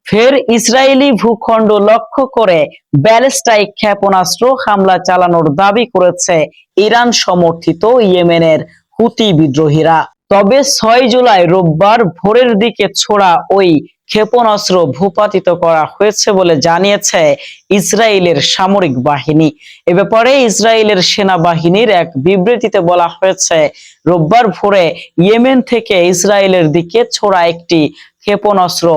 ফের ইসরায়েলি ভূখণ্ড লক্ষ্য করে ব্যালিস্টিক ক্ষেপণাস্ত্র হামলা চালানোর দাবি করেছে ইরান সমর্থিত ইয়েমেনের হুতি বিদ্রোহীরা। তবে ৬ জুলাই রোববার ভোরের দিকে ছোড়া ওই ক্ষেপণাস্ত্র ভূপাতিত করা হয়েছে বলে জানিয়েছে ইসরায়েলের সামরিক বাহিনী। এ ব্যাপারে ইসরায়েলের সেনাবাহিনীর এক বিবৃতিতে বলা হয়েছে, রোববার ভোরে ইয়েমেন থেকে ইসরায়েলের দিকে ছোড়া একটি ক্ষেপণাস্ত্র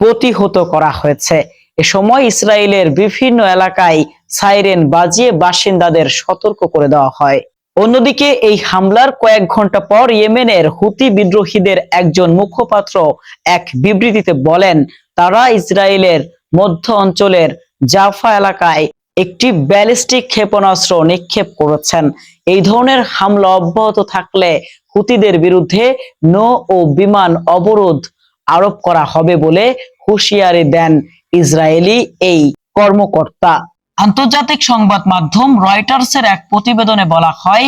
প্রতিহত করা হয়েছে। এ সময় ইসরায়েলের বিভিন্ন এলাকায় সাইরেন বাজিয়ে বাসিন্দাদের সতর্ক করে দেওয়া হয়। অন্যদিকে এই হামলার কয়েক ঘন্টা পর ইয়েমেনের হুতি বিদ্রোহীদের একজন মুখপাত্র এক বিবৃতিতে বলেন, তারা ইসরায়েলের মধ্য অঞ্চলের জাফা এলাকায় একটি ব্যালিস্টিক ক্ষেপণাস্ত্র নিক্ষেপ করেছেন। এই ধরনের হামলা অব্যাহত থাকলে হুতিদের বিরুদ্ধে নৌ ও বিমান অবরোধ আরোপ করা হবে বলে হুঁশিয়ারি দেন ইসরায়েলি এই কর্মকর্তা। আন্তর্জাতিক সংবাদ মাধ্যম রয়টার্সের এক প্রতিবেদনে বলা হয়,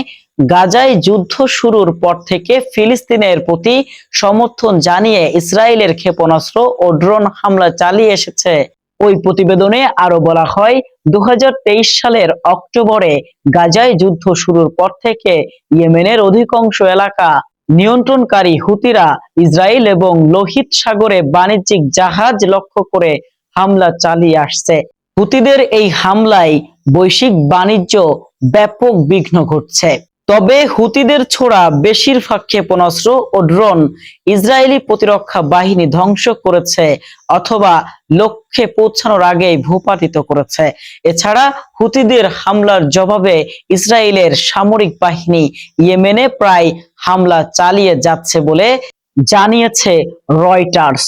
গাজায় যুদ্ধ শুরুর পর থেকে ফিলিস্তিনের প্রতি সমর্থন জানিয়ে ইসরায়েলের ক্ষেপণাস্ত্র ও ড্রোন হামলা চালিয়ে এসেছে। ওই প্রতিবেদনে আরো বলা হয়, ২০২৩ সালের অক্টোবরে গাজায় যুদ্ধ শুরুর পর থেকে ইয়েমেনের অধিকাংশ এলাকা নিয়ন্ত্রণকারী হুতিরা ইসরায়েল এবং লোহিত সাগরে বাণিজ্যিক জাহাজ লক্ষ্য করে হামলা চালিয়ে আসছে। হুতিদের এই হামলায় বৈশ্বিক বাণিজ্য ব্যাপক বিঘ্ন ঘটছে। তবে হুতিদের ছোড়া বেশিরভাগ ক্ষেপণাস্ত্র ও ড্রোন ইসরায়েলি প্রতিরক্ষা বাহিনী ধ্বংস করেছে অথবা লক্ষ্যে পৌঁছানোর আগেই ভূপাতিত করেছে। এছাড়া হুতিদের হামলার জবাবে ইসরায়েলের সামরিক বাহিনী ইয়েমেনে প্রায় হামলা চালিয়ে যাচ্ছে বলে জানিয়েছে রয়টার্স।